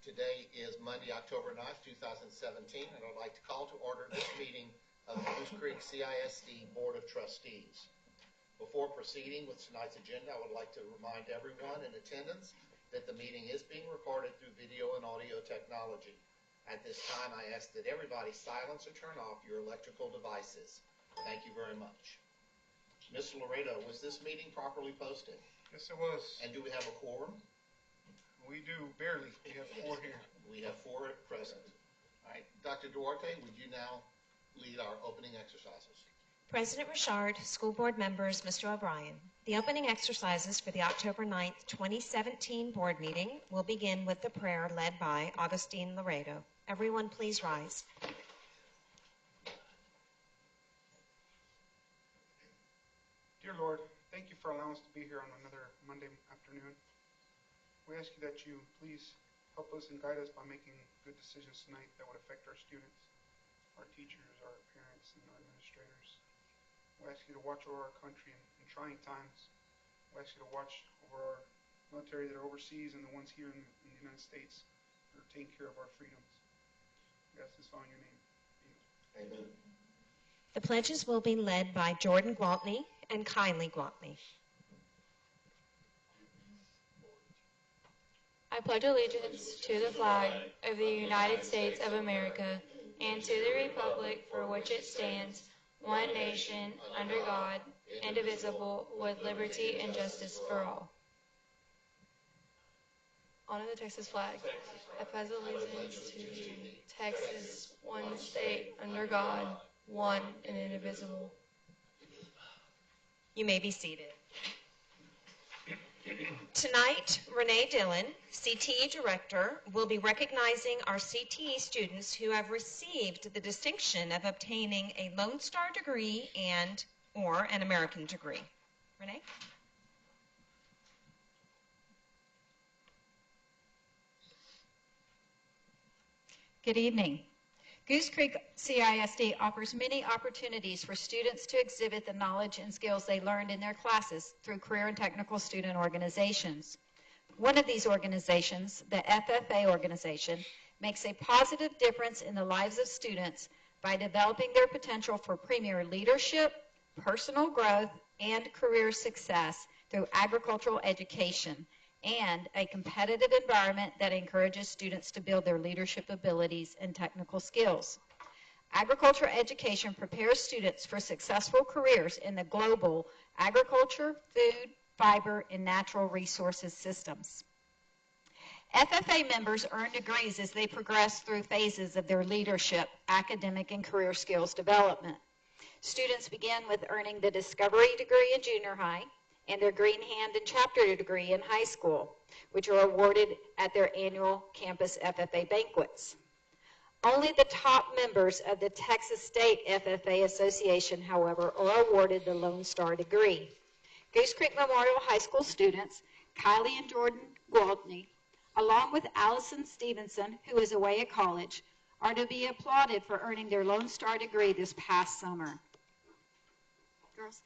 Today is Monday, October 9th, 2017, and I'd like to call to order this meeting of the Goose Creek CISD Board of Trustees. Before proceeding with tonight's agenda, I would like to remind everyone in attendance that the meeting is being recorded through video and audio technology. At this time, I ask that everybody silence or turn off your electrical devices. Thank you very much. Ms. Laredo, was this meeting properly posted? Yes, it was. And do we have a quorum? We do, barely. We have 4 here. We have 4 present. All right, Dr. Duarte, would you now lead our opening exercises? President Richard, school board members, Mr. O'Brien. The opening exercises for the October 9th, 2017 board meeting will begin with the prayer led by Augustine Laredo. Everyone please rise. Dear Lord, thank you for allowing us to be here on another Monday afternoon. We ask you that you please help us and guide us by making good decisions tonight that would affect our students, our teachers, our parents, and our administrators. We ask you to watch over our country in trying times. We ask you to watch over our military that are overseas and the ones here in the United States that are taking care of our freedoms. We ask this all in your name. Amen. The pledges will be led by Jordan Gwaltney and Kylie Gwaltney. I pledge allegiance to the flag of the United States of America and to the republic for which it stands, one nation, under God, indivisible, with liberty and justice for all. Honor the Texas flag. I pledge allegiance to Texas, one state, under God, one and indivisible. You may be seated. Tonight, Renee Dillon, CTE Director, will be recognizing our CTE students who have received the distinction of obtaining a Lone Star degree or an American degree. Renee? Good evening. Goose Creek CISD offers many opportunities for students to exhibit the knowledge and skills they learned in their classes through career and technical student organizations. One of these organizations, the FFA organization, makes a positive difference in the lives of students by developing their potential for premier leadership, personal growth, and career success through agricultural education and a competitive environment that encourages students to build their leadership abilities and technical skills. Agriculture education prepares students for successful careers in the global agriculture, food, fiber, and natural resources systems. FFA members earn degrees as they progress through phases of their leadership, academic, and career skills development. Students begin with earning the Discovery degree in junior high, and their Green Hand and Chapter degree in high school, which are awarded at their annual campus FFA banquets. Only the top members of the Texas State FFA Association, however, are awarded the Lone Star degree. Goose Creek Memorial High School students, Kylie and Jordan Gwaltney, along with Allison Stevenson, who is away at college, are to be applauded for earning their Lone Star degree this past summer. Girls?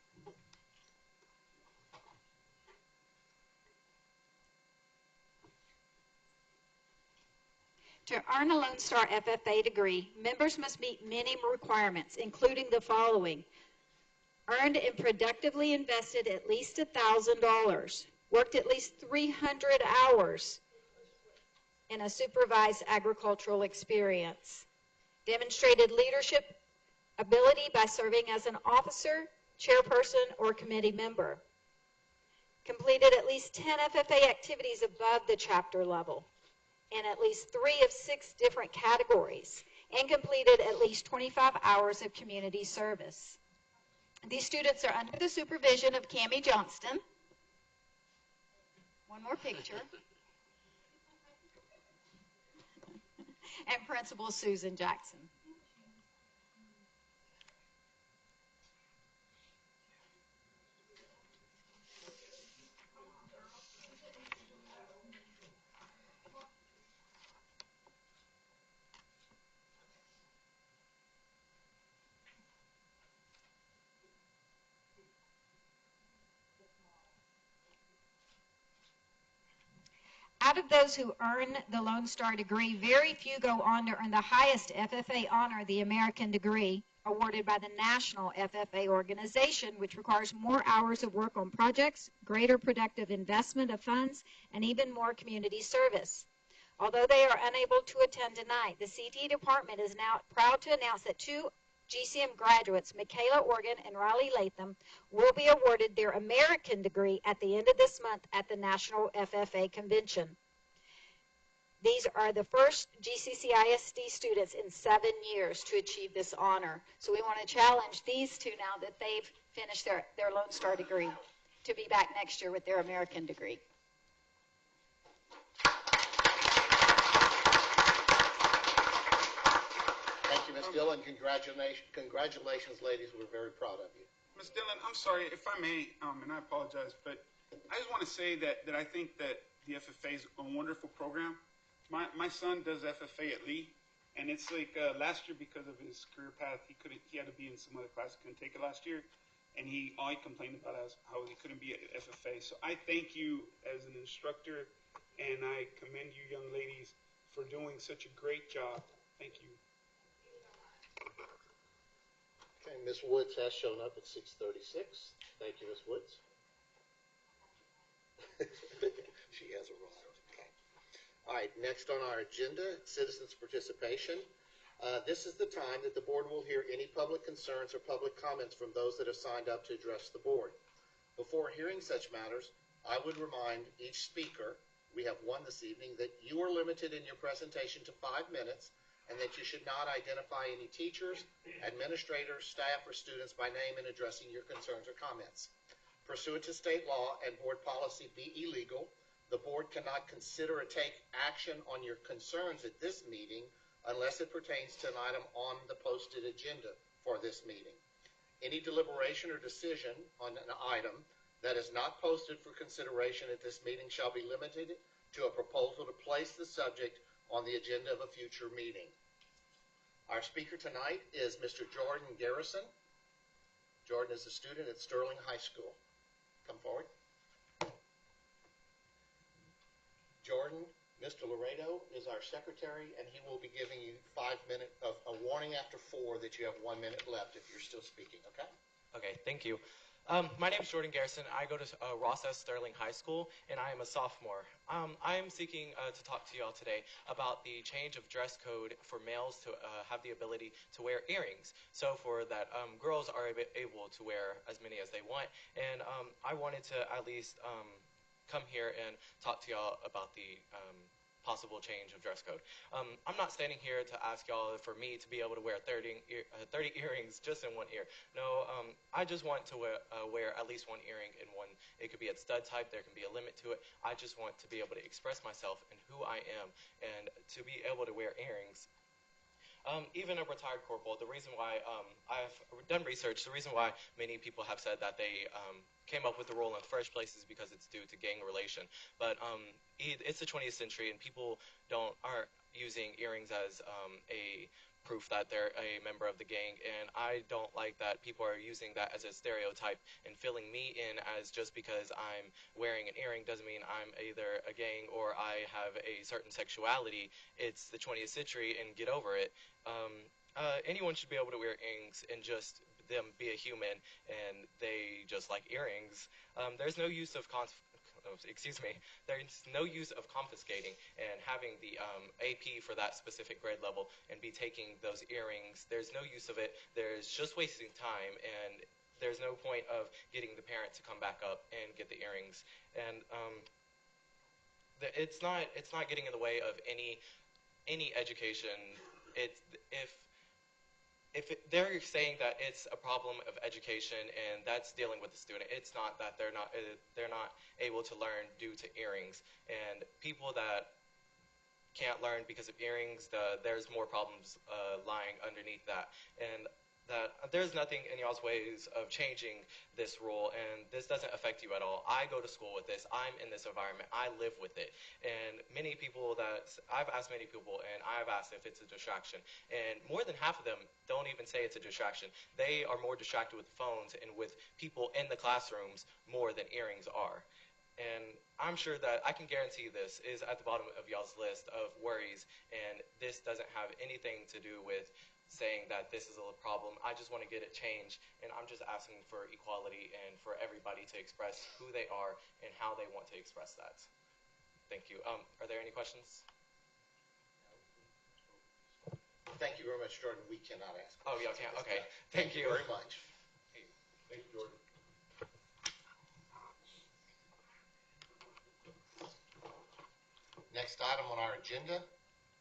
To earn a Lone Star FFA degree, members must meet many requirements, including the following: earned and productively invested at least $1,000, worked at least 300 hours in a supervised agricultural experience, demonstrated leadership ability by serving as an officer, chairperson, or committee member, completed at least 10 FFA activities above the chapter level, in at least 3 of 6 different categories, and completed at least 25 hours of community service. These students are under the supervision of Cammie Johnston. One more picture. And Principal Susan Jackson. Out of those who earn the Lone Star degree, very few go on to earn the highest FFA honor, the American degree, awarded by the National FFA organization, which requires more hours of work on projects, greater productive investment of funds, and even more community service. Although they are unable to attend tonight, the CT department is now proud to announce that 2 GCM graduates, Michaela Organ and Riley Latham, will be awarded their American degree at the end of this month at the National FFA Convention. These are the first GCCISD students in 7 years to achieve this honor. So we want to challenge these two now that they've finished their Lone Star degree to be back next year with their American degree. Thank you, Ms. Dillon. Congratulations, ladies. We're very proud of you. Ms. Dillon, I'm sorry, if I may, and I apologize, but I just want to say that I think that the FFA is a wonderful program. My son does FFA at Lee, and it's like last year because of his career path, he had to be in some other class, couldn't take it last year, and all he complained about is how he couldn't be at FFA. So I thank you as an instructor, and I commend you young ladies for doing such a great job. Thank you. Okay, Ms. Woods has shown up at 6:36. Thank you, Ms. Woods. She has a role. Okay. All right, next on our agenda, citizens' participation. This is the time that the board will hear any public concerns or public comments from those that have signed up to address the board. Before hearing such matters, I would remind each speaker, we have one this evening, that you are limited in your presentation to 5 minutes, and that you should not identify any teachers, administrators, staff, or students by name in addressing your concerns or comments. Pursuant to state law and board policy be illegal, the board cannot consider or take action on your concerns at this meeting unless it pertains to an item on the posted agenda for this meeting. Any deliberation or decision on an item that is not posted for consideration at this meeting shall be limited to a proposal to place the subject on the agenda of a future meeting. Our speaker tonight is Mr. Jordan Garrison. Jordan is a student at Sterling High School. Come forward. Jordan, Mr. Laredo is our secretary, and he will be giving you 5 minutes of a warning after 4 that you have 1 minute left if you're still speaking, okay? Okay, thank you. My name is Jordan Garrison. I go to Ross S. Sterling High School, and I am a sophomore. I am seeking to talk to you all today about the change of dress code for males to have the ability to wear earrings, so for that girls are able to wear as many as they want. And I wanted to at least come here and talk to y'all about the possible change of dress code. I'm not standing here to ask y'all for me to be able to wear 30 earrings just in one ear. No, I just want to wear at least one earring in one. It could be a stud type. There can be a limit to it. I just want to be able to express myself and who I am, and to be able to wear earrings. Even a retired corporal, the reason why I've done research, the reason why many people have said that they came up with the rule in the first place is because it's due to gang relation. But it's the 20th century, and people aren't using earrings as a proof that they're a member of the gang, and I don't like that people are using that as a stereotype and filling me in as just because I'm wearing an earring doesn't mean I'm either a gang or I have a certain sexuality. It's the 20th century, and get over it. Anyone should be able to wear earrings and just them be a human, and they just like earrings. There's no use of there's no use of confiscating and having the AP for that specific grade level and be taking those earrings. There's no use of it. There's just wasting time, and there's no point of getting the parent to come back up and get the earrings. And it's not getting in the way of any education. If they're saying that it's a problem of education and that's dealing with the student, it's not that they're not able to learn due to earrings. And people that can't learn because of earrings, there's more problems lying underneath that. And that there's nothing in y'all's ways of changing this rule, and this doesn't affect you at all. I go to school with this. I'm in this environment. I live with it. And I've asked many people, and I've asked if it's a distraction, and more than half of them don't even say it's a distraction. They are more distracted with phones and with people in the classrooms more than earrings are. And I'm sure that I can guarantee this is at the bottom of y'all's list of worries, and this doesn't have anything to do with saying that this is a problem. I just want to get it changed, and I'm just asking for equality and for everybody to express who they are and how they want to express that. Thank you. Are there any questions? Thank you very much, Jordan. We cannot ask questions. Oh, y'all can't? Okay. Thank you very much. Thank you, Jordan. Next item on our agenda,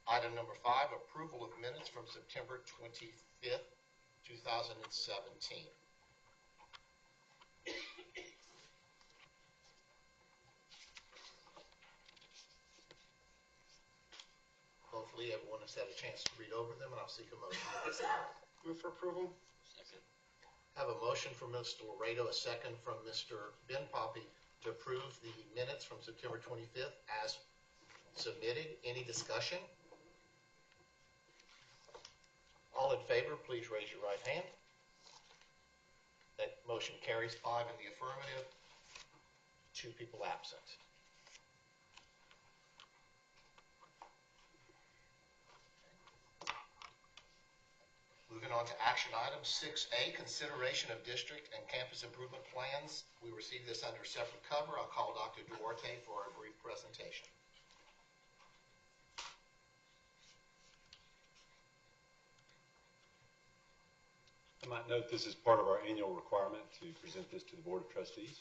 item number 5, approval of minutes from September 25th, 2017. Hopefully everyone has had a chance to read over them, and I'll seek a motion at this time. Move for approval. Second. I have a motion from Mr. Laredo, a second from Mr. Ben Poppy to approve the minutes from September 25th as submitted. Any discussion? All in favor, please raise your right hand. That motion carries 5 in the affirmative, 2 people absent. Moving on to action item 6A, consideration of district and campus improvement plans. We received this under separate cover. I'll call Dr. Duarte for a brief presentation. I might note this is part of our annual requirement to present this to the Board of Trustees.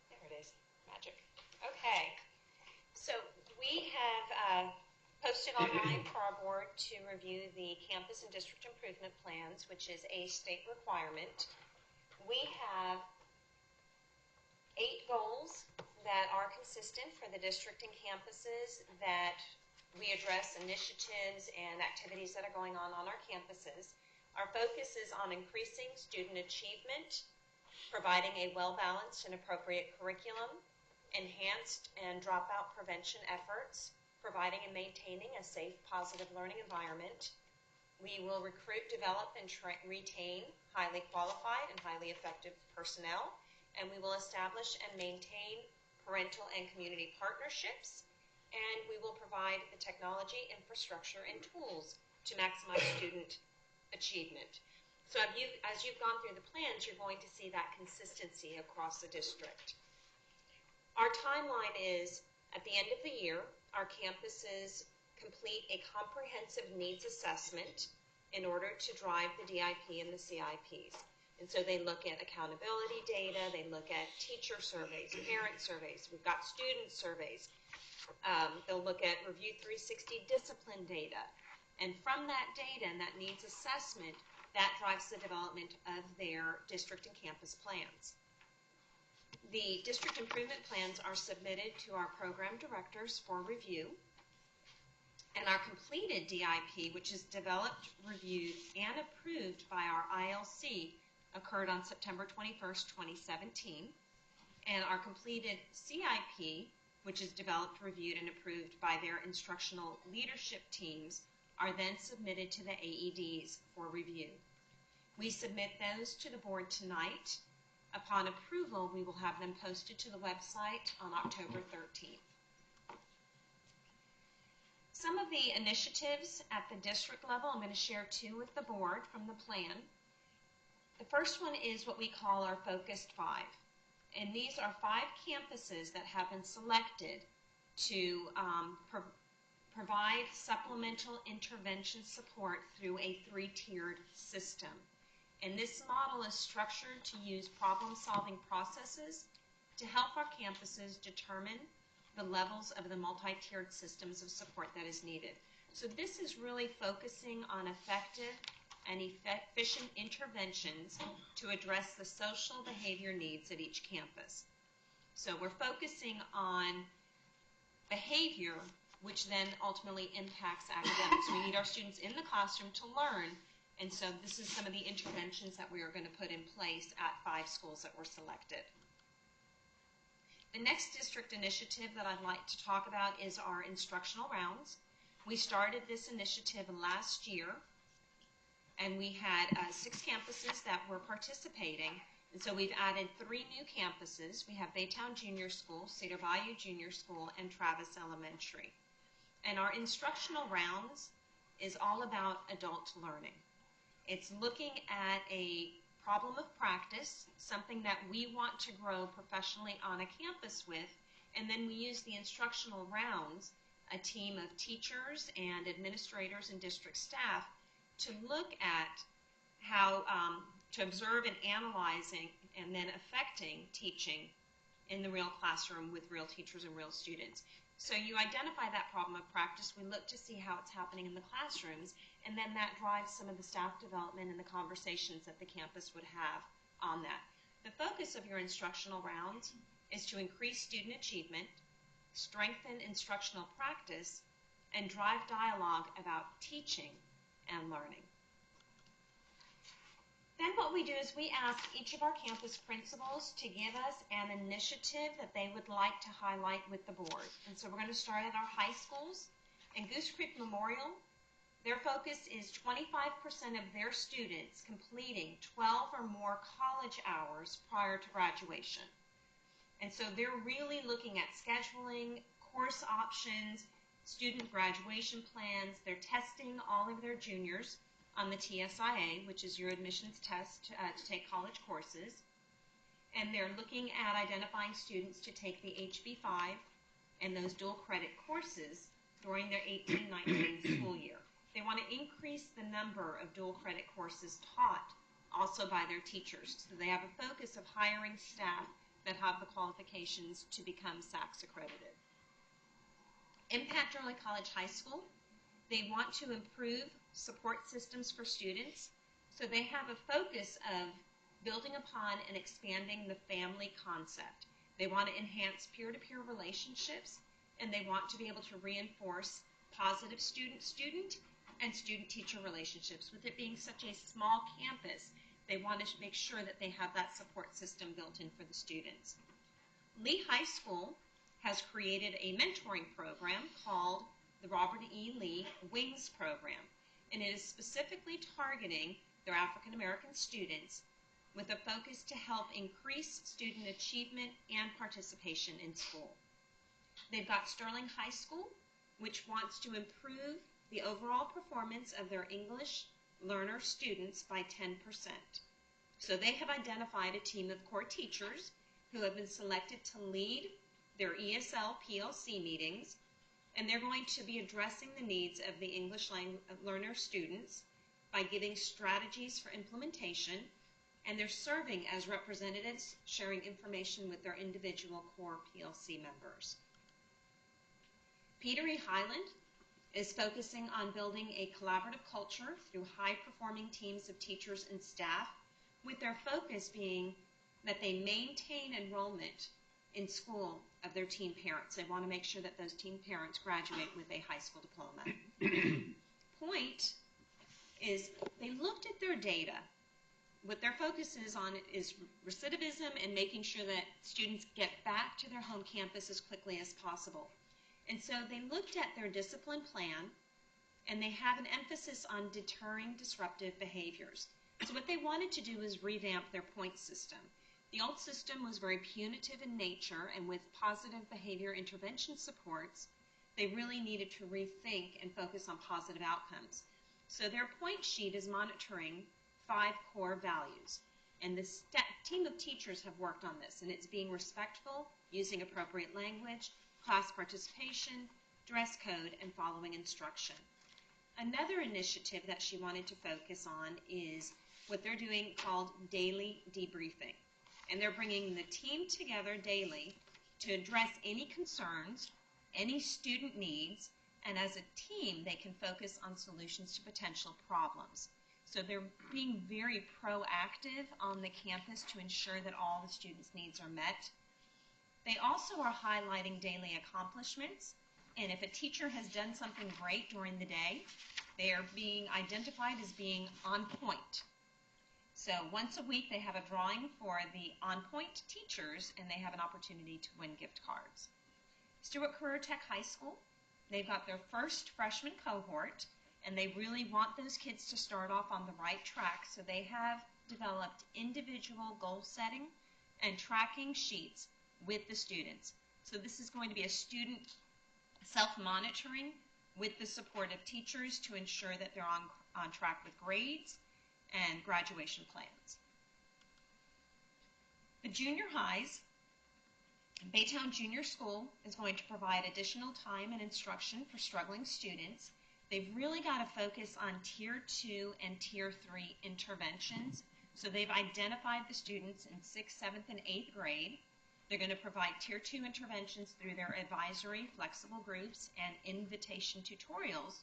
There it is. Magic. Okay. So we have posted online for our board to review the campus and district improvement plans, which is a state requirement. We have 8 goals that are consistent for the district and campuses that we address initiatives and activities that are going on our campuses. Our focus is on increasing student achievement, providing a well-balanced and appropriate curriculum, enhanced and dropout prevention efforts, providing and maintaining a safe, positive learning environment. We will recruit, develop, and retain highly qualified and highly effective personnel, and we will establish and maintain parental and community partnerships, and we will provide the technology, infrastructure, and tools to maximize student achievement. So as you've gone through the plans, you're going to see that consistency across the district. Our timeline is, at the end of the year, our campuses complete a comprehensive needs assessment in order to drive the DIP and the CIPs. And so they look at accountability data, they look at teacher surveys, parent surveys, we've got student surveys. They'll look at Review 360 discipline data. And from that data and that needs assessment, that drives the development of their district and campus plans. The district improvement plans are submitted to our program directors for review. And our completed DIP, which is developed, reviewed, and approved by our ILC, occurred on September 21st, 2017. And our completed CIP, which is developed, reviewed, and approved by their instructional leadership teams, are then submitted to the AEDs for review. We submit those to the board tonight. Upon approval, we will have them posted to the website on October 13th. Some of the initiatives at the district level, I'm going to share 2 with the board from the plan. The first one is what we call our Focused 5. And these are 5 campuses that have been selected to provide supplemental intervention support through a 3-tiered system. And this model is structured to use problem-solving processes to help our campuses determine the levels of the multi-tiered systems of support that is needed. So this is really focusing on effective and efficient interventions to address the social behavior needs of each campus. So we're focusing on behavior, which then ultimately impacts academics. We need our students in the classroom to learn, and so this is some of the interventions that we are going to put in place at 5 schools that were selected. The next district initiative that I'd like to talk about is our Instructional Rounds. We started this initiative last year, and we had 6 campuses that were participating. And so we've added 3 new campuses. We have Baytown Junior School, Cedar Bayou Junior School, and Travis Elementary. And our instructional rounds is all about adult learning. It's looking at a problem of practice, something that we want to grow professionally on a campus with, and then we use the instructional rounds, a team of teachers and administrators and district staff, to look at how to observe and analyzing and then affecting teaching in the real classroom with real teachers and real students. So you identify that problem of practice, we look to see how it's happening in the classrooms, and then that drives some of the staff development and the conversations that the campus would have on that. The focus of your instructional rounds is to increase student achievement, strengthen instructional practice, and drive dialogue about teaching and learning. Then what we do is we ask each of our campus principals to give us an initiative that they would like to highlight with the board. And so we're going to start at our high schools. In Goose Creek Memorial, their focus is 25% of their students completing 12 or more college hours prior to graduation. And so they're really looking at scheduling, course options, student graduation plans. They're testing all of their juniors on the TSIA, which is your admissions test to take college courses. And they're looking at identifying students to take the HB5 and those dual credit courses during their 18-19 school year. They want to increase the number of dual credit courses taught also by their teachers. So they have a focus of hiring staff that have the qualifications to become SACS accredited. Impact Early College High School, they want to improve support systems for students. So they have a focus of building upon and expanding the family concept. They want to enhance peer-to-peer relationships, and they want to be able to reinforce positive student-student and student-teacher relationships. With it being such a small campus, they want to make sure that they have that support system built in for the students. Lee High School has created a mentoring program called the Robert E. Lee Wings Program, and it is specifically targeting their African American students with a focus to help increase student achievement and participation in school. They've got Sterling High School, which wants to improve the overall performance of their English learner students by 10%. So they have identified a team of core teachers who have been selected to lead their ESL PLC meetings, and they're going to be addressing the needs of the English learner students by giving strategies for implementation, and they're serving as representatives, sharing information with their individual core PLC members. Peter E. Highland is focusing on building a collaborative culture through high-performing teams of teachers and staff, with their focus being that they maintain enrollment in school of their teen parents. They want to make sure that those teen parents graduate with a high school diploma. Point is they looked at their data. What their focus is on is recidivism and making sure that students get back to their home campus as quickly as possible. And so they looked at their discipline plan, and they have an emphasis on deterring disruptive behaviors. So what they wanted to do was revamp their point system. The old system was very punitive in nature, and with positive behavior intervention supports, they really needed to rethink and focus on positive outcomes. So their point sheet is monitoring 5 core values. And the team of teachers have worked on this, and it's being respectful, using appropriate language, class participation, dress code, and following instruction. Another initiative that she wanted to focus on is what they're doing called daily debriefing. And they're bringing the team together daily to address any concerns, any student needs, and as a team, they can focus on solutions to potential problems. So they're being very proactive on the campus to ensure that all the students' needs are met. They also are highlighting daily accomplishments, and if a teacher has done something great during the day, they are being identified as being on point. So once a week, they have a drawing for the on-point teachers, and they have an opportunity to win gift cards. Stewart Career Tech High School, they've got their first freshman cohort, and they really want those kids to start off on the right track. So they have developed individual goal setting and tracking sheets with the students. So this is going to be a student self-monitoring with the support of teachers to ensure that they're on track with grades and graduation plans. The junior highs, Baytown Junior School is going to provide additional time and instruction for struggling students. They've really got to focus on Tier 2 and Tier 3 interventions. So they've identified the students in 6th, 7th, and 8th grade. They're going to provide Tier 2 interventions through their advisory, flexible groups, and invitation tutorials.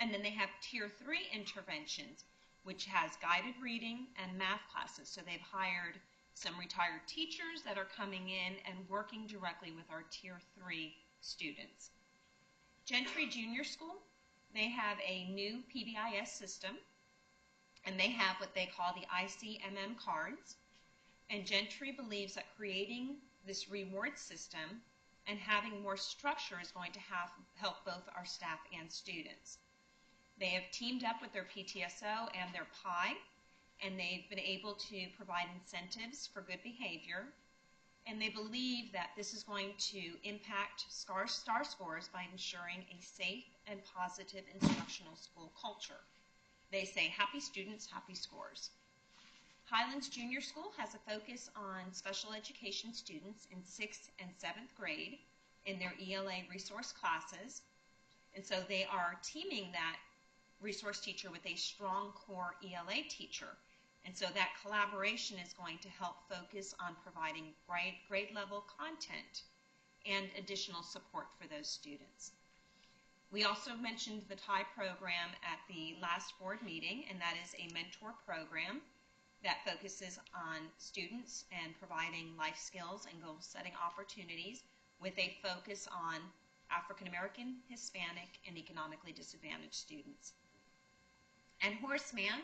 And then they have Tier 3 interventions, which has guided reading and math classes. So they've hired some retired teachers that are coming in and working directly with our Tier 3 students. Gentry Junior School, they have a new PBIS system, and they have what they call the ICMM cards. And Gentry believes that creating this reward system and having more structure is going to help both our staff and students. They have teamed up with their PTSO and their PI, and they've been able to provide incentives for good behavior. And they believe that this is going to impact star scores by ensuring a safe and positive instructional school culture. They say happy students, happy scores. Highlands Junior School has a focus on special education students in 6th and 7th grade in their ELA resource classes. And so they are teaming that resource teacher with a strong core ELA teacher. And so that collaboration is going to help focus on providing grade level content and additional support for those students. We also mentioned the TIE program at the last board meeting, and that is a mentor program that focuses on students and providing life skills and goal setting opportunities with a focus on African American, Hispanic, and economically disadvantaged students. And Horace Mann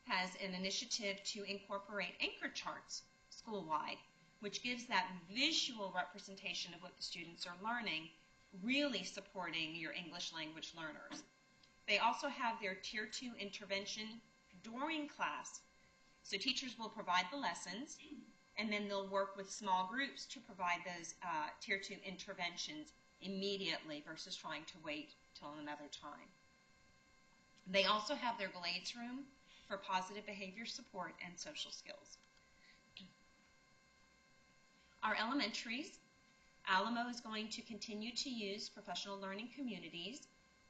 has an initiative to incorporate anchor charts school-wide, which gives that visual representation of what the students are learning, really supporting your English language learners. They also have their Tier 2 intervention during class. So teachers will provide the lessons, and then they'll work with small groups to provide those Tier 2 interventions immediately versus trying to wait till another time. They also have their Glades room for positive behavior support and social skills. Our elementaries, Alamo is going to continue to use professional learning communities,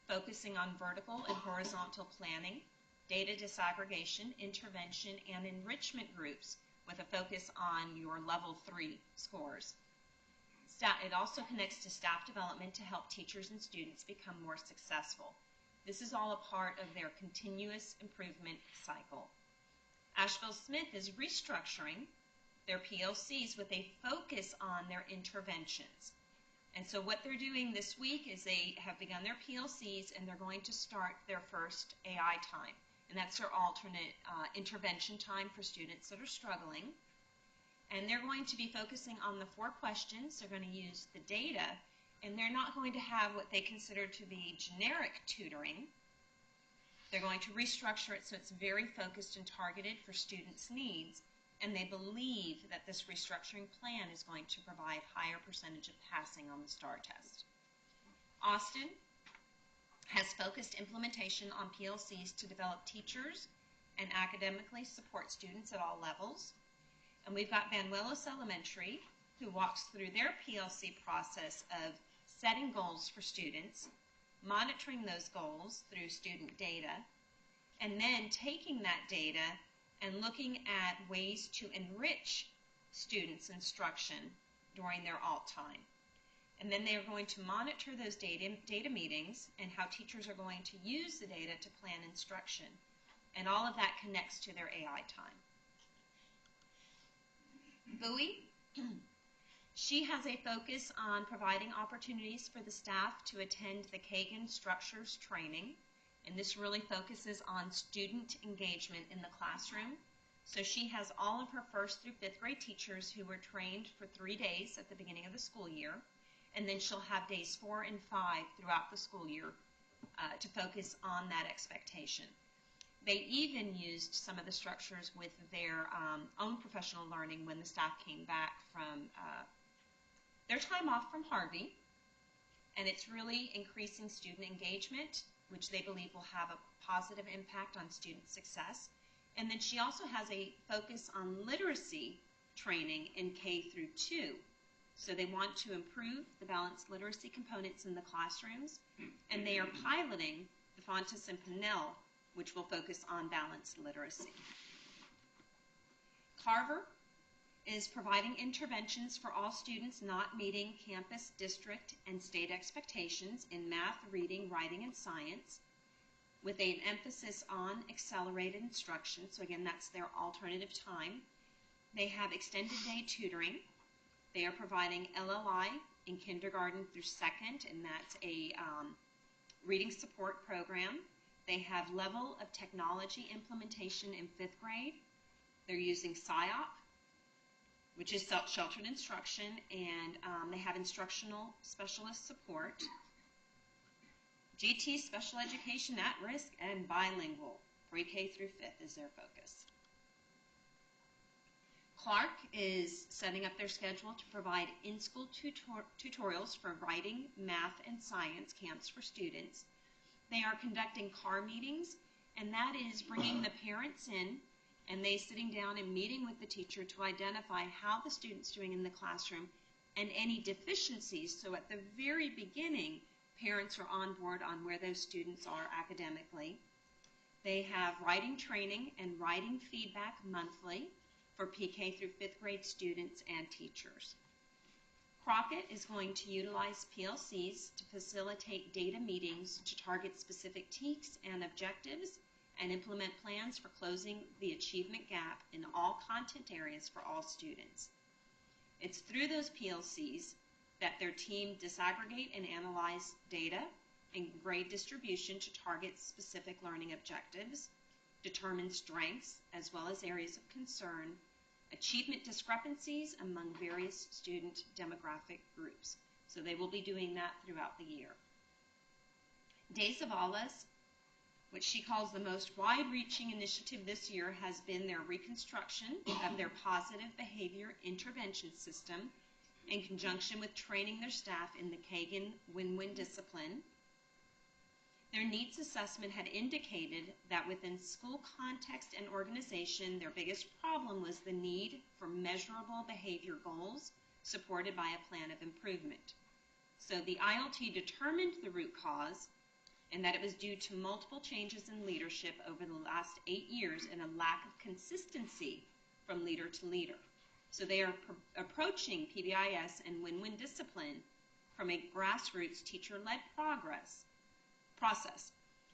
focusing on vertical and horizontal planning, data disaggregation, intervention, and enrichment groups with a focus on your level 3 scores. It also connects to staff development to help teachers and students become more successful. This is all a part of their continuous improvement cycle. Asheville Smith is restructuring their PLCs with a focus on their interventions. And so what they're doing this week is they have begun their PLCs, and they're going to start their first AI time. And that's their alternate intervention time for students that are struggling. And they're going to be focusing on the 4 questions. They're going to use the data, and they're not going to have what they consider to be generic tutoring. They're going to restructure it so it's very focused and targeted for students' needs, and they believe that this restructuring plan is going to provide higher percentage of passing on the STAR test. Austin has focused implementation on PLCs to develop teachers and academically support students at all levels. And we've got Banuelos Elementary, who walks through their PLC process of setting goals for students, monitoring those goals through student data, and then taking that data and looking at ways to enrich students' instruction during their alt time. And then they are going to monitor those data meetings and how teachers are going to use the data to plan instruction. And all of that connects to their AI time. Bowie, she has a focus on providing opportunities for the staff to attend the Kagan Structures training, and this really focuses on student engagement in the classroom. So she has all of her 1st through 5th grade teachers who were trained for 3 days at the beginning of the school year, and then she'll have days 4 and 5 throughout the school year to focus on that expectation. They even used some of the structures with their own professional learning when the staff came back from their time off from Harvey, and it's really increasing student engagement, which they believe will have a positive impact on student success. And then she also has a focus on literacy training in K through 2. So they want to improve the balanced literacy components in the classrooms, and they are piloting the Fontes and Pinnell, which will focus on balanced literacy. Carver is providing interventions for all students not meeting campus, district, and state expectations in math, reading, writing, and science, with an emphasis on accelerated instruction. So again, that's their alternative time. They have extended day tutoring. They are providing LLI in kindergarten through 2nd, and that's a reading support program. They have level of technology implementation in 5th grade. They're using SIOP, which is sheltered instruction, and they have instructional specialist support. GT, special education at risk, and bilingual, pre-K through 5th is their focus. Clark is setting up their schedule to provide in-school tutorials for writing, math, and science camps for students. They are conducting CAR meetings, and that is bringing the parents in, and they sitting down and meeting with the teacher to identify how the student's doing in the classroom and any deficiencies. So at the very beginning, parents are on board on where those students are academically. They have writing training and writing feedback monthly for PK through 5th grade students and teachers. Crockett is going to utilize PLCs to facilitate data meetings to target specific TEKs and objectives and implement plans for closing the achievement gap in all content areas for all students. It's through those PLCs that their team disaggregate and analyze data and grade distribution to target specific learning objectives, determine strengths as well as areas of concern, achievement discrepancies among various student demographic groups. So they will be doing that throughout the year. Days Zavala's, which she calls the most wide-reaching initiative this year, has been their reconstruction of their positive behavior intervention system in conjunction with training their staff in the Kagan win-win discipline. Their needs assessment had indicated that within school context and organization, their biggest problem was the need for measurable behavior goals supported by a plan of improvement. So the ILT determined the root cause and that it was due to multiple changes in leadership over the last 8 years and a lack of consistency from leader to leader. So they are approaching PBIS and win-win discipline from a grassroots teacher-led process.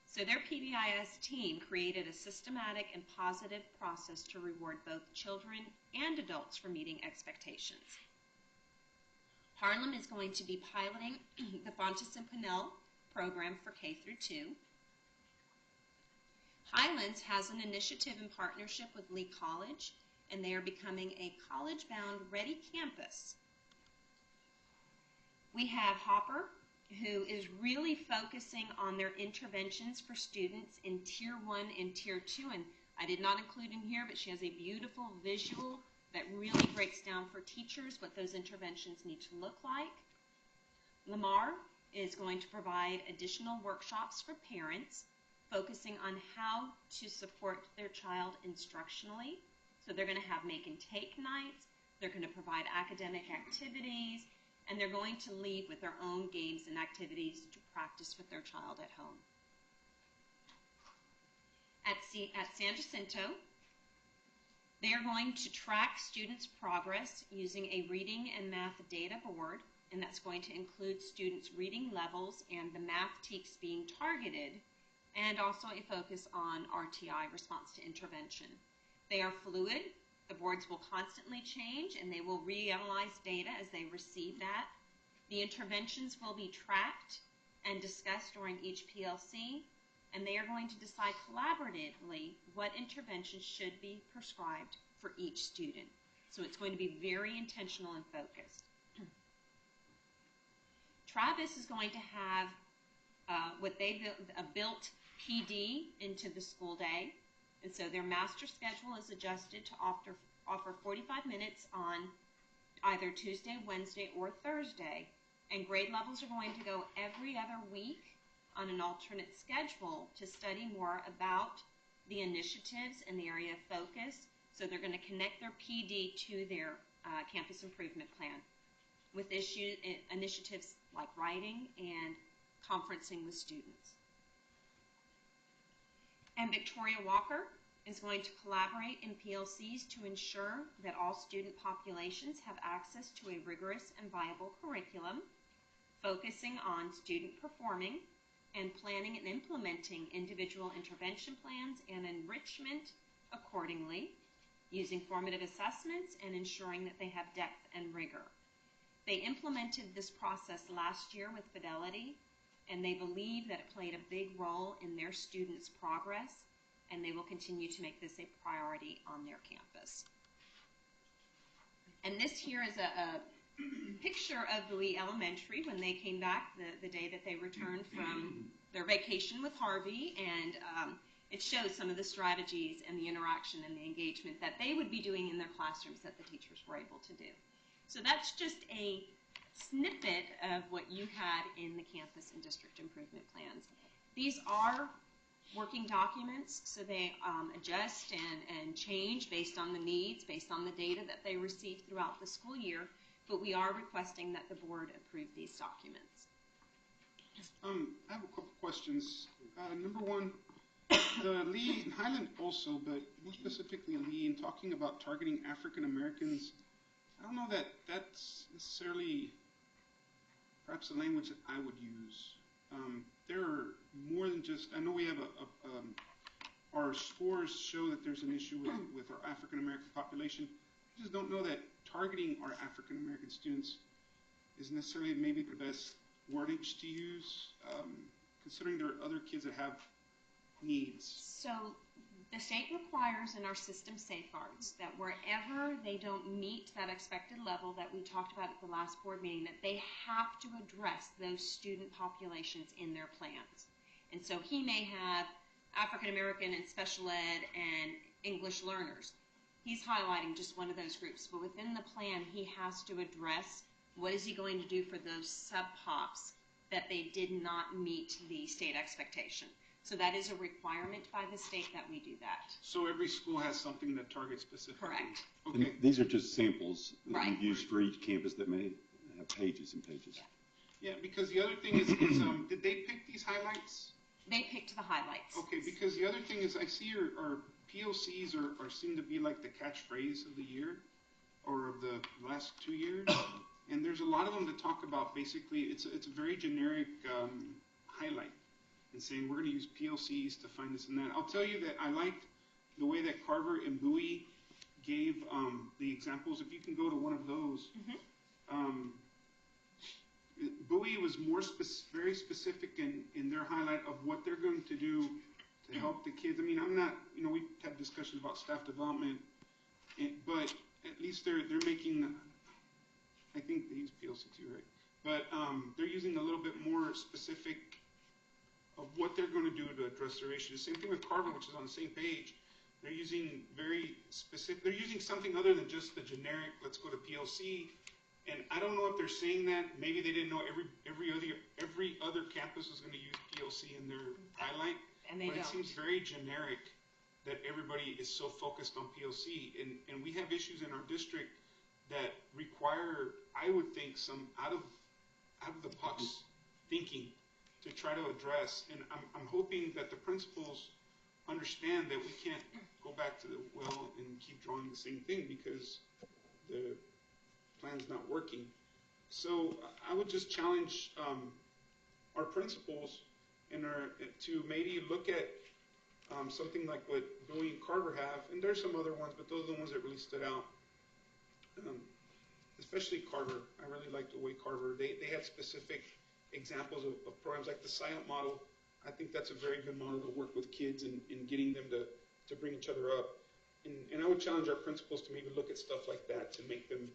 So their PBIS team created a systematic and positive process to reward both children and adults for meeting expectations. Harlem is going to be piloting the Fontes and Pinnell program for K through 2. Highlands has an initiative in partnership with Lee College, and they are becoming a college-bound ready campus. We have Hopper, who is really focusing on their interventions for students in Tier 1 and Tier 2, and I did not include in here, but she has a beautiful visual that really breaks down for teachers what those interventions need to look like. Lamar is going to provide additional workshops for parents, focusing on how to support their child instructionally. So they're going to have make and take nights, they're going to provide academic activities, and they're going to leave with their own games and activities to practice with their child at home. At San Jacinto, they are going to track students' progress using a reading and math data board, and that's going to include students' reading levels and the math TEKs being targeted, and also a focus on RTI, response to intervention. They are fluid. The boards will constantly change, and they will reanalyze data as they receive that. The interventions will be tracked and discussed during each PLC, and they are going to decide collaboratively what interventions should be prescribed for each student. So it's going to be very intentional and focused. Travis is going to have built PD into the school day. And so their master schedule is adjusted to offer 45 minutes on either Tuesday, Wednesday, or Thursday. And grade levels are going to go every other week on an alternate schedule to study more about the initiatives and the area of focus. So they're going to connect their PD to their campus improvement plan with initiatives like writing and conferencing with students. And Victoria Walker is going to collaborate in PLCs to ensure that all student populations have access to a rigorous and viable curriculum, focusing on student performing and planning and implementing individual intervention plans and enrichment accordingly, using formative assessments and ensuring that they have depth and rigor. They implemented this process last year with fidelity, and they believe that it played a big role in their students' progress, and they will continue to make this a priority on their campus. And this here is a picture of Bowie Elementary when they came back the day that they returned from their vacation with Harvey, and it shows some of the strategies and the interaction and the engagement that they would be doing in their classrooms that the teachers were able to do. So that's just a snippet of what you had in the campus and district improvement plans. These are working documents, so they adjust and change based on the needs, based on the data that they receive throughout the school year, but we are requesting that the board approve these documents. I have a couple questions. Number one, the Lee and Highland also, but more specifically Lee, in talking about targeting African Americans, I don't know that that's necessarily perhaps the language that I would use. There are more than just, I know we have our scores show that there's an issue with our African American population. I just don't know that targeting our African American students is necessarily maybe the best wordage to use, considering there are other kids that have needs. So the state requires in our system safeguards that wherever they don't meet that expected level that we talked about at the last board meeting, that they have to address those student populations in their plans. And so he may have African American and special ed and English learners. He's highlighting just one of those groups, but within the plan he has to address what is he going to do for those sub-pops that they did not meet the state expectation. So that is a requirement by the state that we do that. So every school has something that targets specifically? Correct. Okay. And these are just samples that Right. we use for each campus that may have pages and pages. Yeah, because the other thing is did they pick these highlights? They picked the highlights. Okay, because the other thing is I see our POCs are seem to be like the catchphrase of the year or of the last 2 years. And there's a lot of them that talk about basically, it's a very generic highlight and saying we're going to use PLCs to find this and that. I'll tell you that I liked the way that Carver and Bowie gave the examples. If you can go to one of those. Bowie was more very specific in their highlight of what they're going to do to help the kids. I mean, I'm not, we have discussions about staff development, but at least they're making, I think they use PLC too, right? But they're using a little bit more specific of what they're going to do to address their issues. Same thing with Carver, which is on the same page. They're using very specific, they're using something other than just the generic, let's go to PLC. And I don't know if they're saying that. Maybe they didn't know every other campus was going to use PLC in their highlight. And they but don't. It seems very generic that everybody is so focused on PLC. And we have issues in our district that require, I would think, some out of the box thinking to try to address. And I'm hoping that the principals understand that we can't go back to the well and keep drawing the same thing because the plan's not working. So I would just challenge our principals and to maybe look at something like what Bowie and Carver have, and there's some other ones, but those are the ones that really stood out. Especially Carver. I really liked the way Carver, they had specific examples of programs like the silent model. I think that's a very good model to work with kids and getting them to bring each other up. And I would challenge our principals to maybe look at stuff like that to make them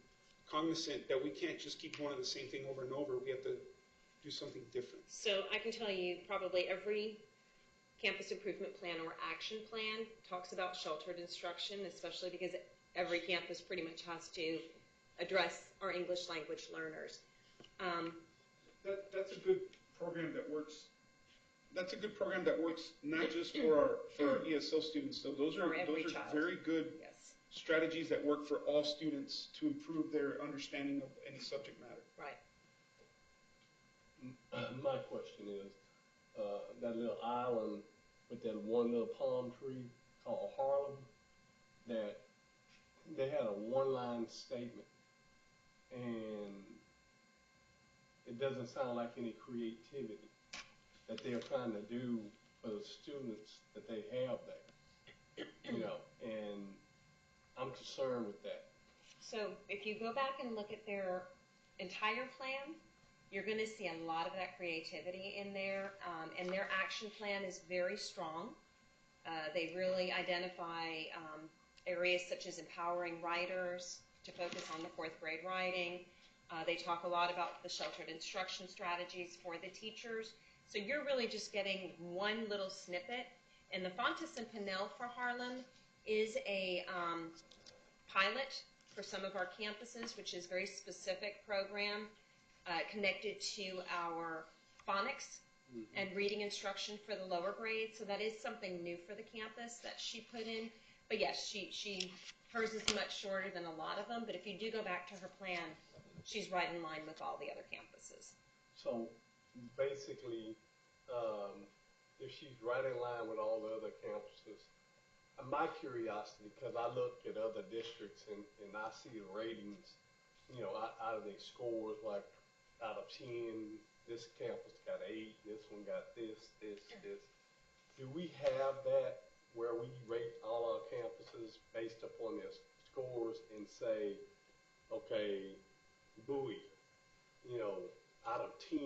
cognizant that we can't just keep going to the same thing over and over. We have to do something different? So I can tell you probably every campus improvement plan or action plan talks about sheltered instruction, especially because every campus pretty much has to address our English language learners. That's a good program that works. That's a good program that works not just for our ESL students. So those are very good Yes. strategies that work for all students to improve their understanding of any subject matter. Right. My question is, that little island with that one little palm tree called Harlem, that they had a one-line statement, and it doesn't sound like any creativity that they're trying to do for the students that they have there, and I'm concerned with that. So if you go back and look at their entire plan, you're going to see a lot of that creativity in there, and their action plan is very strong. They really identify areas such as empowering writers to focus on the 4th grade writing. They talk a lot about the sheltered instruction strategies for the teachers. So you're really just getting one little snippet. And the Fontes and Pinnell for Harlem is a pilot for some of our campuses, which is a very specific program connected to our phonics and reading instruction for the lower grades. So that is something new for the campus that she put in. But yes, hers is much shorter than a lot of them. But if you do go back to her plan, she's right in line with all the other campuses. So basically, if she's right in line with all the other campuses, my curiosity, because I look at other districts and I see the ratings, out of their scores, like out of 10, this campus got 8, this one got this. Do we have that where we rate all our campuses based upon their scores and say, okay, Bowie, out of 10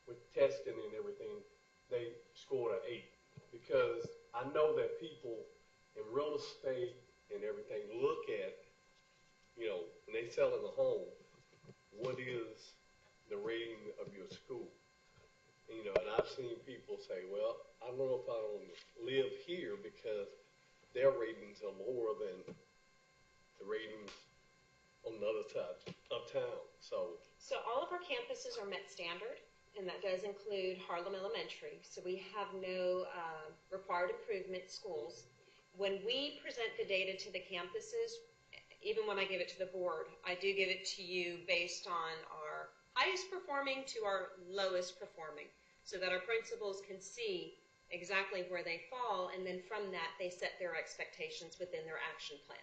with testing and everything, they scored an 8? Because I know that people in real estate and everything look at, when they selling a home, what is the rating of your school? And I've seen people say, well, I don't know if I don't live here because their ratings are lower than the ratings on the other side of town. So all of our campuses are Met Standard, and that does include Harlem Elementary. So we have no required improvement schools. When we present the data to the campuses, even when I give it to the board, I do give it to you based on our highest performing to our lowest performing, so that our principals can see exactly where they fall, and then from that they set their expectations within their action plan.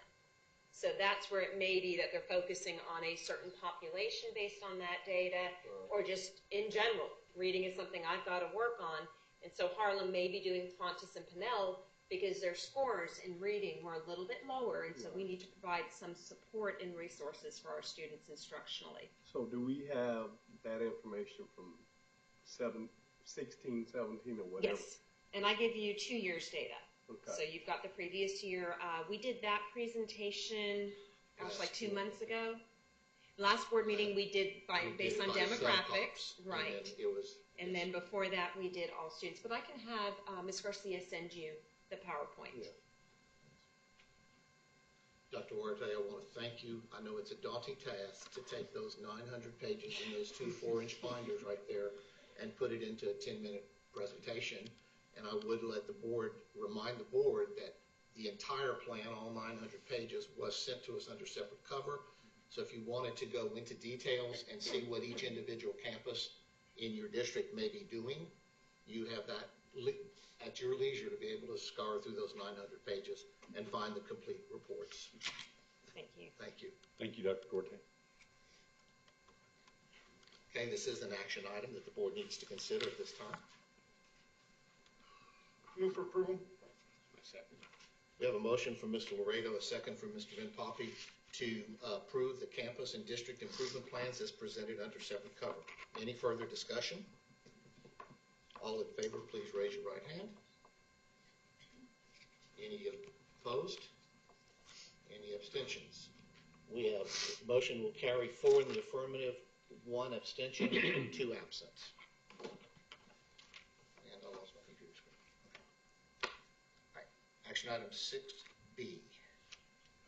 So that's where it may be that they're focusing on a certain population based on that data, or just in general, reading is something I've got to work on. And so Harlem may be doing Fontes and Pinnell because their scores in reading were a little bit lower, and so we need to provide some support and resources for our students instructionally. So do we have that information from 16, 17, or whatever? Yes, and I give you 2 years data. Okay. So you've got the previous year. We did that presentation, like 2 months ago. Last board meeting we did based on demographics, right? And then before that we did all students. But I can have Ms. Garcia send you the PowerPoint. Yeah. Dr. Huarte, I want to thank you. I know it's a daunting task to take those 900 pages in those 2 4-inch binders right there and put it into a 10-minute presentation. And I would remind the board that the entire plan, all 900 pages, was sent to us under separate cover. So if you wanted to go into details and see what each individual campus in your district may be doing, you have that at your leisure to be able to scour through those 900 pages and find the complete reports. Thank you. Thank you. Thank you, Dr. Corte. Okay, this is an action item that the board needs to consider at this time. Move for approval. We have a motion from Mr. Laredo, a second from Mr. Van Poppy to approve the campus and district improvement plans as presented under separate cover. Any further discussion? All in favor, please raise your right hand. Any opposed? Any abstentions? We have, motion will carry 4 in the affirmative, 1 abstention, and 2 absent. And I lost my computer screen. All right, action item 6B.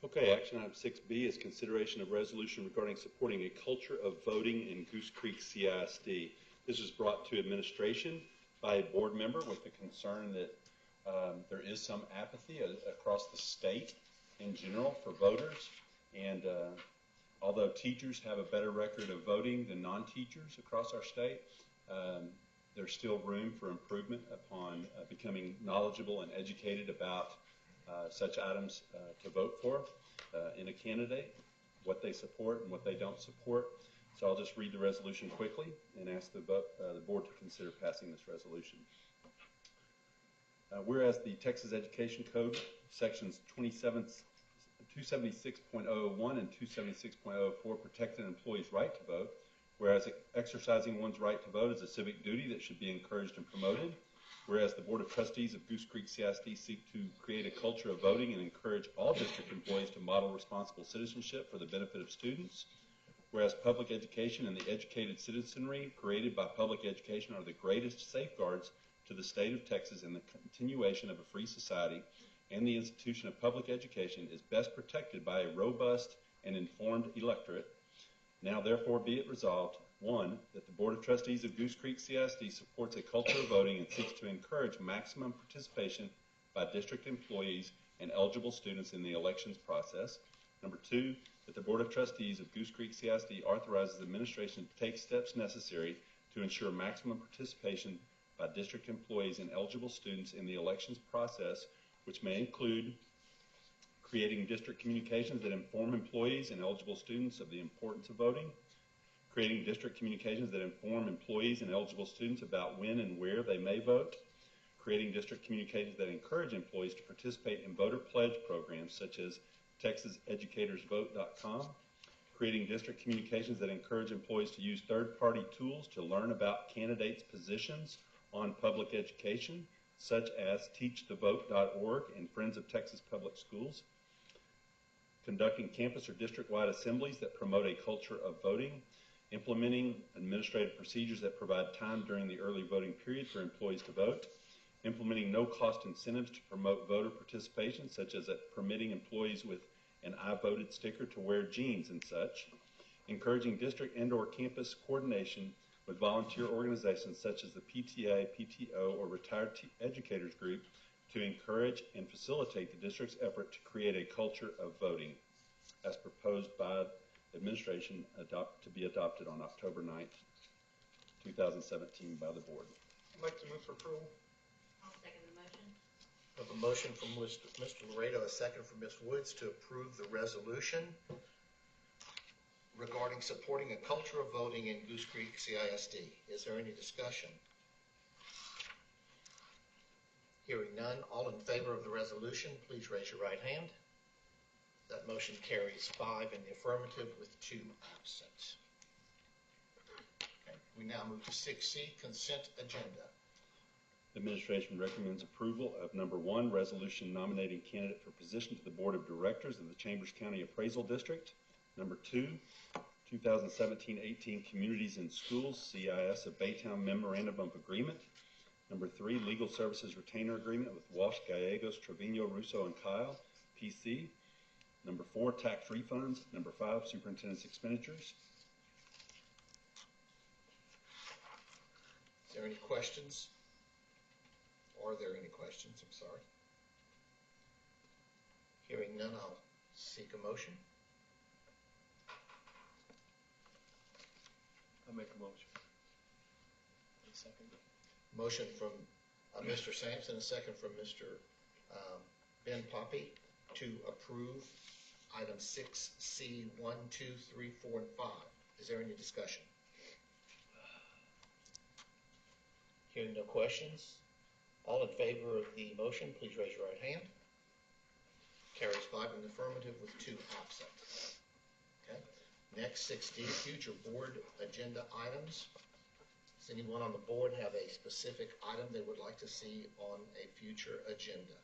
Okay, action item 6B is consideration of resolution regarding supporting a culture of voting in Goose Creek CISD. This was brought to administration by a board member with the concern that there is some apathy across the state in general for voters, and although teachers have a better record of voting than non-teachers across our state, there's still room for improvement upon becoming knowledgeable and educated about such items to vote for in a candidate, what they support and what they don't support. So I'll just read the resolution quickly and ask the board to consider passing this resolution. Whereas the Texas Education Code, sections 276.001 and 276.004 protect an employee's right to vote, whereas exercising one's right to vote is a civic duty that should be encouraged and promoted. Whereas the Board of Trustees of Goose Creek CISD seek to create a culture of voting and encourage all district employees to model responsible citizenship for the benefit of students. Whereas public education and the educated citizenry created by public education are the greatest safeguards to the state of Texas in the continuation of a free society, and the institution of public education is best protected by a robust and informed electorate. Now therefore be it resolved, 1, that the Board of Trustees of Goose Creek CISD supports a culture of voting and seeks to encourage maximum participation by district employees and eligible students in the elections process. Number 2, that the Board of Trustees of Goose Creek CISD authorizes the administration to take steps necessary to ensure maximum participation by district employees and eligible students in the elections process, which may include creating district communications that inform employees and eligible students of the importance of voting, creating district communications that inform employees and eligible students about when and where they may vote, creating district communications that encourage employees to participate in voter pledge programs such as TexasEducatorsVote.com, creating district communications that encourage employees to use third-party tools to learn about candidates' positions on public education, such as TeachTheVote.org and Friends of Texas Public Schools, conducting campus or district-wide assemblies that promote a culture of voting, implementing administrative procedures that provide time during the early voting period for employees to vote, implementing no-cost incentives to promote voter participation, such as permitting employees with an I voted sticker to wear jeans and such, encouraging district and/or campus coordination with volunteer organizations such as the PTA, PTO, or Retired Educators Group to encourage and facilitate the district's effort to create a culture of voting, as proposed by administration to be adopted on October 9th, 2017 by the board. I'd like to move for approval. I'll second the motion. We have a motion from Mr. Laredo, a second from Ms. Woods to approve the resolution regarding supporting a culture of voting in Goose Creek CISD. Is there any discussion? Hearing none, all in favor of the resolution, please raise your right hand. That motion carries 5 in the affirmative with 2 absent. Okay, we now move to 6C, consent agenda. The administration recommends approval of number 1, resolution nominating candidate for position to the Board of Directors of the Chambers County Appraisal District. Number 2, 2017-18 Communities in Schools, CIS of Baytown Memorandum of Agreement. Number 3, Legal Services Retainer Agreement with Walsh, Gallegos, Trevino, Russo, and Kyle, PC. Number 4, Tax Refunds. Number 5, Superintendent's Expenditures. Is there any questions? Are there any questions? I'm sorry. Hearing none, I'll seek a motion. I'll make a motion. Second. Motion from Mr. Sampson, a second from Mr. Ben Poppy to approve item 6C, 1, 2, 3, 4, and 5. Is there any discussion? Hearing no questions, all in favor of the motion, please raise your right hand. Carries 5 in the affirmative with 2 absent. Okay. Next, 6D, future board agenda items. Does anyone on the board have a specific item they would like to see on a future agenda?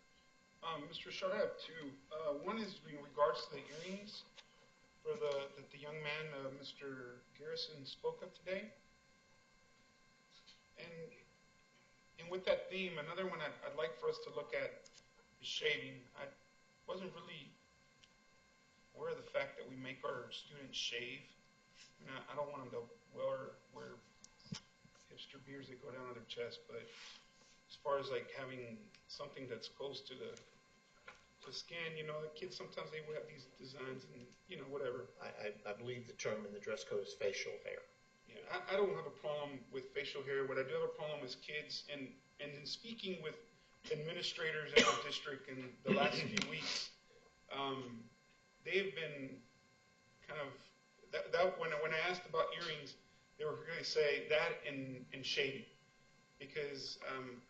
Mr. Short, I have 2. One is in regards to the earnings. for the young man, Mr. Garrison, spoke of today. And with that theme, another one I'd like for us to look at is shaving. I wasn't really aware of the fact that we make our students shave. I mean, I don't want them to wear hipster beards that go down to their chest, but as far as like having something that's close to the skin, you know, the kids sometimes they will have these designs and, you know, whatever. I believe the term in the dress code is facial hair. Yeah, I don't have a problem with facial hair. What I do have a problem is kids, and in speaking with administrators in our district in the last few weeks, they've been kind of, when I asked about earrings, they were going to say that and shaving. Because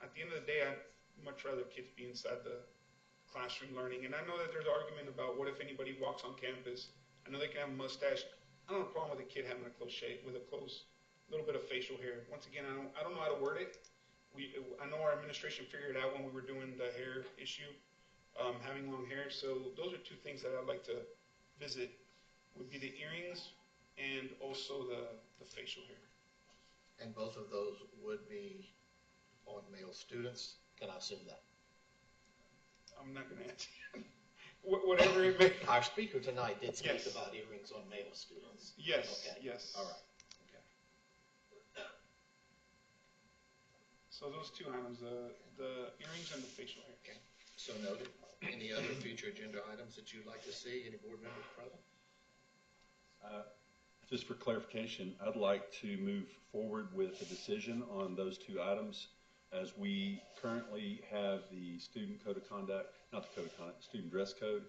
at the end of the day, I'd much rather kids be inside the classroom learning. And I know that there's argument about what if anybody walks on campus. I know they can have a mustache. I don't have a problem with a kid having a close shave with a close little bit of facial hair. Once again, I don't know how to word it. I know our administration figured it out when we were doing the hair issue, having long hair. So those are two things that I'd like to visit. Would be the earrings and also the facial hair. And both of those would be on male students. Can I assume that? I'm not going to answer. Whatever it may be. Our speaker tonight did speak Yes. about earrings on male students. Yes, Okay. yes. All right. Okay. So those two items, the earrings and the facial hair. Okay. So noted. Any other future agenda items that you'd like to see? Any board members present? Just for clarification, I'd like to move forward with a decision on those two items, as we currently have the student code of conduct, not the code of conduct, student dress code,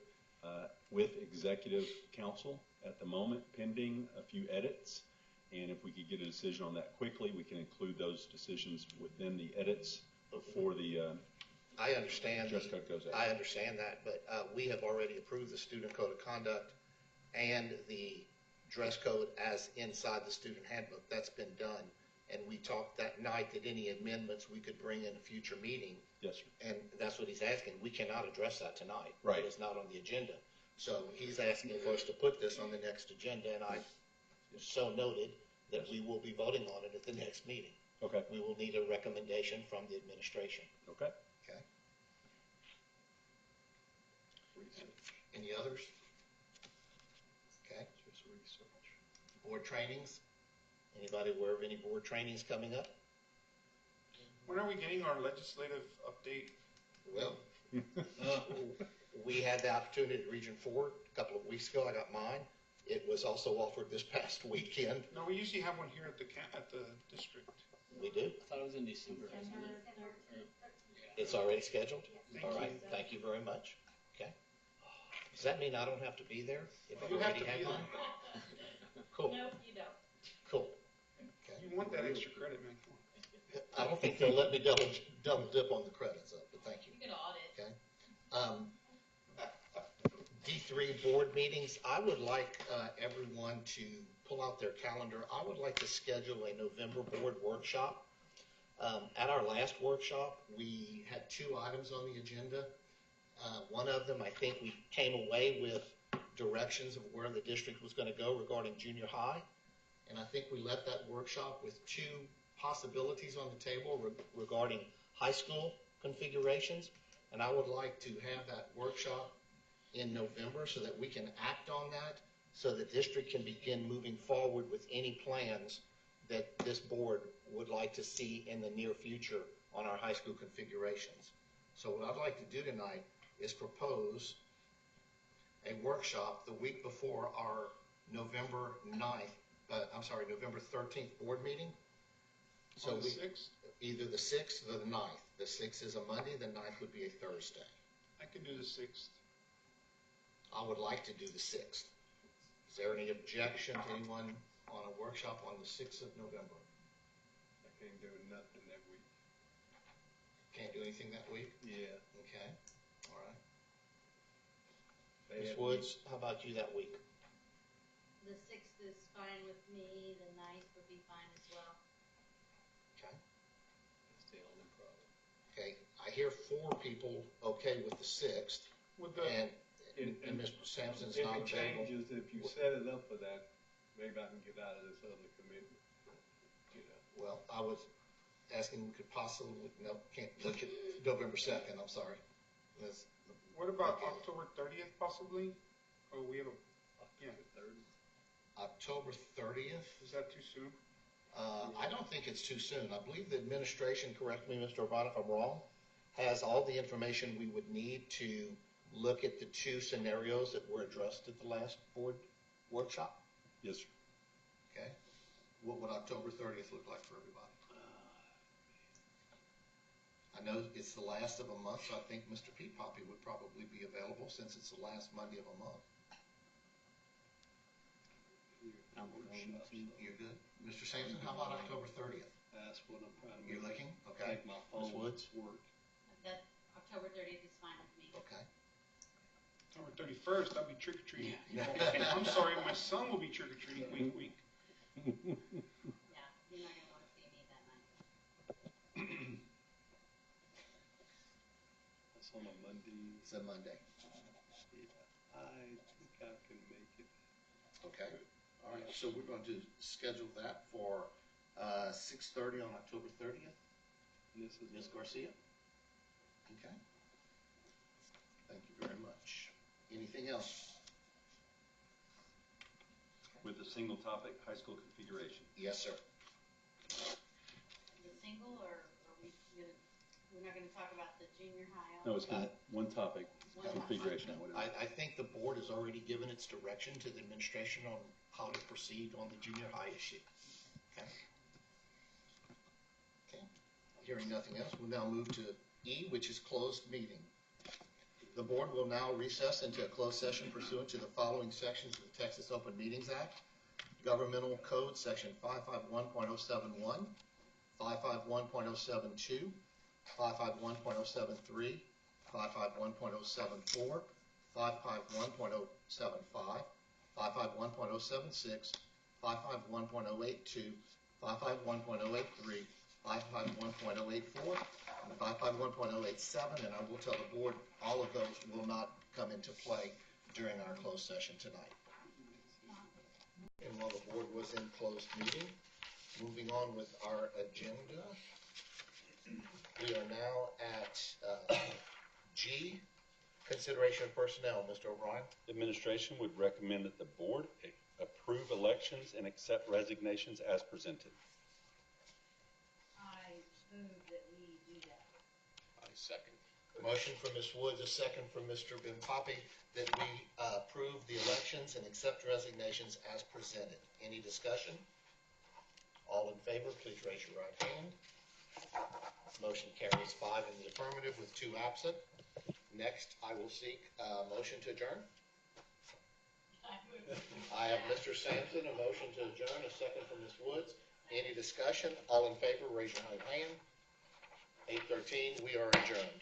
with executive council at the moment, pending a few edits. And if we could get a decision on that quickly, we can include those decisions within the edits before the I understand. dress code goes out. I understand that, but we have already approved the student code of conduct and the dress code as inside the student handbook. That's been done. And we talked that night that any amendments we could bring in a future meeting. Yes, sir. And that's what he's asking. We cannot address that tonight. Right. It is not on the agenda. So he's asking for us to put this on the next agenda, and I so noted that we will be voting on it at the next meeting. Okay. We will need a recommendation from the administration. Okay. Okay. Any others? Okay. Just research. Board trainings? Anybody aware of any board trainings coming up? When are we getting our legislative update? Well, we had the opportunity at Region 4 a couple of weeks ago. I got mine. It was also offered this past weekend. No, we usually have one here at the district. We do. I thought it was in December. It's already scheduled? Thank All right, you. thank you very much. Okay. Does that mean I don't have to be there if I You have already to have be mine? there. Cool, Nope, you don't. cool. Okay. You want that extra credit, man. Come on. I don't think they'll let me double dip on the credits up, but thank you. You can audit. Okay. D3 board meetings, I would like everyone to pull out their calendar. I would like to schedule a November board workshop. At our last workshop, we had 2 items on the agenda. One of them, I think we came away with directions of where the district was going to go regarding junior high. And I think we left that workshop with 2 possibilities on the table regarding high school configurations. And I would like to have that workshop in November so that we can act on that, so the district can begin moving forward with any plans that this board would like to see in the near future on our high school configurations. So what I'd like to do tonight is propose a workshop the week before our November 13th board meeting. So On the 6th? Either the 6th or the 9th. The 6th is a Monday, the 9th would be a Thursday. I can do the 6th. I would like to do the 6th. Is there any objection to anyone on a workshop on the 6th of November? I can't do nothing that week. Can't do anything that week? Yeah. Okay, all right. They Ms. had Woods, how about you that week? The 6th is fine with me, the 9th would be fine as well. Okay. That's the only problem. Okay, I hear 4 people okay with the 6th. Would the, And And Mr. Sampson's If not it available. changes, if you set it up for that, maybe I can get out of this other committee. You know. Well, I was asking we could possibly, no, can't look at November 2nd, I'm sorry. Let's- What about okay. October 30th possibly? Oh, we have a, yeah, October 30th? is that too soon? I don't think it's too soon. I believe the administration, correct me, Mr. O'Brien, if I'm wrong, has all the information we would need to look at the two scenarios that were addressed at the last board workshop. Yes, sir. Okay? What would October 30th look like for everybody? I know it's the last of a month, so I think Mr. Pete Poppy would probably be available since it's the last Monday of a month. You're good. Mr. Sampson, how about October 30th? That's what I'm trying to You're make. looking? Okay. Make my Ms. phone Woods? work. That October 30th is fine with me. Okay. October 31st, I'll be trick-or-treating. Yeah. I'm sorry, my son will be trick-or-treating, wink, wink. Yeah, you're not gonna wanna see me that night. That's on a Monday. It's a Monday. Yeah, I think I can make it. Okay. All right. So we're going to schedule that for 6:30 on October 30th. This is Ms. Garcia? Okay. Thank you very much. Anything else? With a single topic, high school configuration. Yes, sir. The single, or are we gonna, we're not gonna talk about the junior high? No, it's gonna, one topic, One topic. configuration, whatever. I think the board has already given its direction to the administration on how to proceed on the junior high issue. Okay. Okay. Hearing nothing else, we'll now move to E, which is closed meeting. The board will now recess into a closed session pursuant to the following sections of the Texas Open Meetings Act. Governmental Code, Section 551.071, 551.072, 551.073, 551.074, 551.075, 551.076, 551.082, 551.083, 551.084, and 551.087, and I will tell the board all of those will not come into play during our closed session tonight. And while the board was in closed meeting, moving on with our agenda, we are now at G, consideration of personnel. Mr. O'Brien? Administration would recommend that the board approve elections and accept resignations as presented. I move that we do that. I second. Motion from Ms. Woods, a second from Mr. Ben Poppy, that we approve the elections and accept resignations as presented. Any discussion? All in favor, please raise your right hand. Motion carries 5 in the affirmative with 2 absent. Next, I will seek a motion to adjourn. I have Mr. Sampson, a motion to adjourn, a second from Ms. Woods. Any discussion? All in favor, raise your right hand. 8:13, we are adjourned.